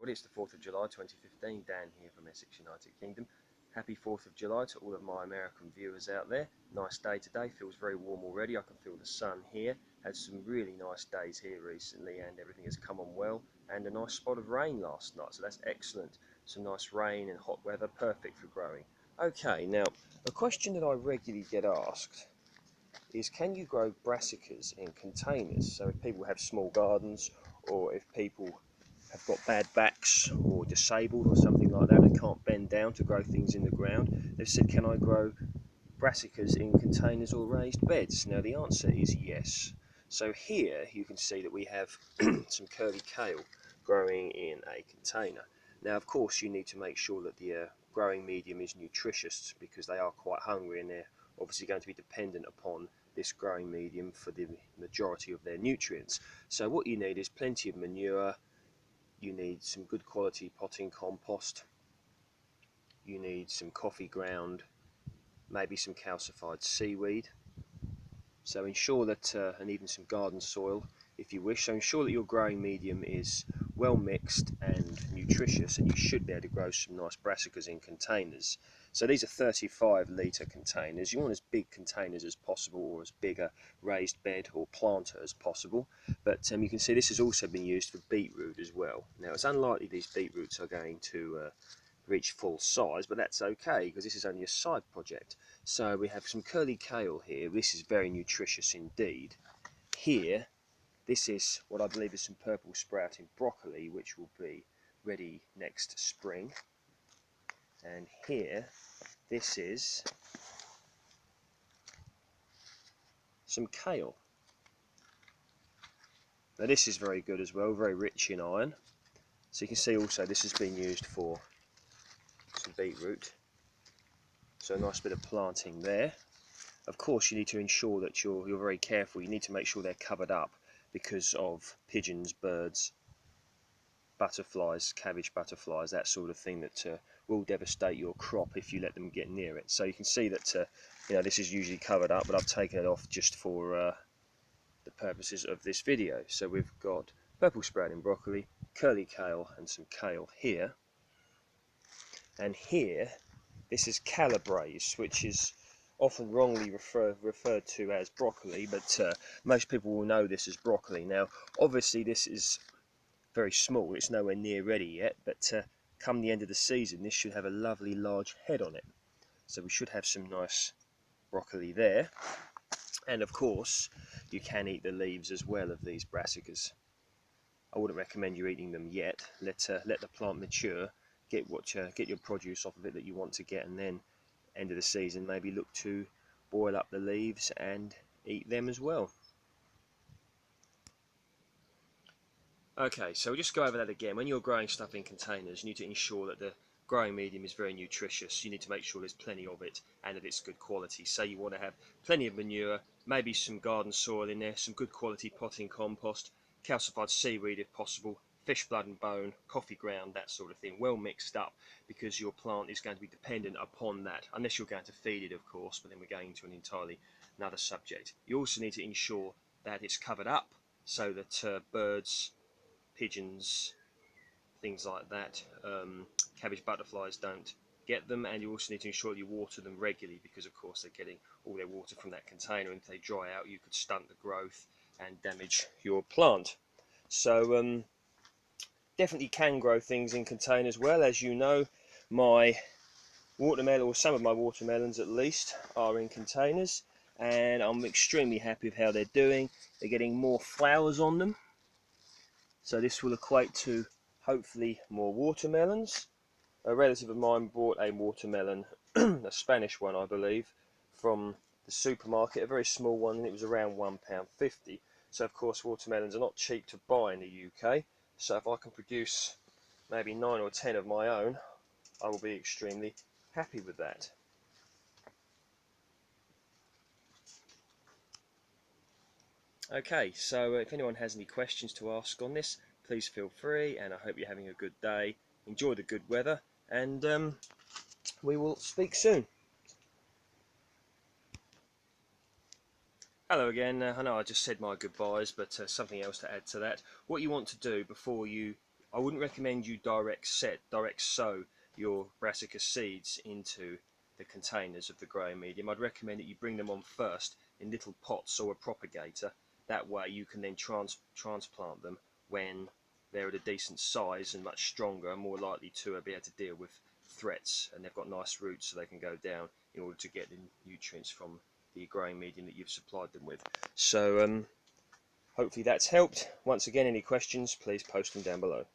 everybody, it's the 4th of July 2015, Dan here from Essex, United Kingdom. Happy 4th of July to all of my American viewers out there. Nice day today, feels very warm already. I can feel the sun here. Had some really nice days here recently and everything has come on well. And a nice spot of rain last night, so that's excellent. Some nice rain and hot weather, perfect for growing. Okay, now a question that I regularly get asked is, can you grow brassicas in containers? So if people have small gardens, or if people have got bad backs or disabled or something like that and can't bend down to grow things in the ground, they've said, can I grow brassicas in containers or raised beds? Now the answer is yes. So here you can see that we have some curly kale growing in a container. Now of course you need to make sure that the growing medium is nutritious, because they are quite hungry and they're obviously going to be dependent upon this growing medium for the majority of their nutrients. So what you need is plenty of manure, you need some good quality potting compost, you need some coffee ground, maybe some calcified seaweed. So ensure that, and even some garden soil if you wish, so ensure that your growing medium is well mixed and nutritious, and you should be able to grow some nice brassicas in containers. So these are 35 litre containers. You want as big containers as possible, or as big a raised bed or planter as possible. But you can see this has also been used for beetroot as well. Now it's unlikely these beetroots are going to reach full size, but that's okay because this is only a side project. So we have some curly kale here. This is very nutritious indeed. Here, this is what I believe is some purple sprouting broccoli, which will be ready next spring. And here, this is some kale. Now this is very good as well, very rich in iron. So you can see also this has been used for some beetroot. So a nice bit of planting there. Of course you need to ensure that you're very careful. You need to make sure they're covered up because of pigeons, birds, butterflies, cabbage butterflies, that sort of thing that will devastate your crop if you let them get near it. So you can see that this is usually covered up, but I've taken it off just for the purposes of this video. So we've got purple sprouting broccoli, curly kale and some kale here. And here, this is calabrese, which is often wrongly referred to as broccoli, but most people will know this as broccoli. Now obviously this is very small, it's nowhere near ready yet, but come the end of the season this should have a lovely large head on it. So we should have some nice broccoli there. And of course you can eat the leaves as well of these brassicas. I wouldn't recommend you eating them yet. Let the plant mature, get your produce off of it that you want to get, and then end of the season maybe look to boil up the leaves and eat them as well. Okay, so we'll just go over that again. When you're growing stuff in containers, you need to ensure that the growing medium is very nutritious. You need to make sure there's plenty of it and that it's good quality. So you want to have plenty of manure, maybe some garden soil in there, some good quality potting compost, calcified seaweed if possible, fish blood and bone, coffee ground, that sort of thing, well mixed up, because your plant is going to be dependent upon that, unless you're going to feed it of course, but then we're going into an entirely another subject. You also need to ensure that it's covered up so that birds, pigeons, things like that, cabbage butterflies don't get them, and you also need to ensure that you water them regularly, because of course they're getting all their water from that container, and if they dry out you could stunt the growth and damage your plant. So definitely can grow things in containers well. As you know, my watermelon, or some of my watermelons at least, are in containers, and I'm extremely happy with how they're doing. They're getting more flowers on them, so this will equate to hopefully more watermelons. A relative of mine bought a watermelon, a Spanish one I believe, from the supermarket, a very small one, and it was around £1.50. So of course watermelons are not cheap to buy in the UK, so if I can produce maybe 9 or 10 of my own, I will be extremely happy with that. Okay, so if anyone has any questions to ask on this, please feel free, and I hope you're having a good day. Enjoy the good weather, and we will speak soon. Hello again. I know I just said my goodbyes, but something else to add to that. What you want to do before you I wouldn't recommend you direct sow your brassica seeds into the containers of the growing medium. I'd recommend that you bring them on first in little pots or a propagator. That way you can then transplant them when they're at a decent size and much stronger and more likely to be able to deal with threats, and they've got nice roots so they can go down in order to get the nutrients from the growing medium that you've supplied them with. So hopefully that's helped. Once again, any questions, please post them down below.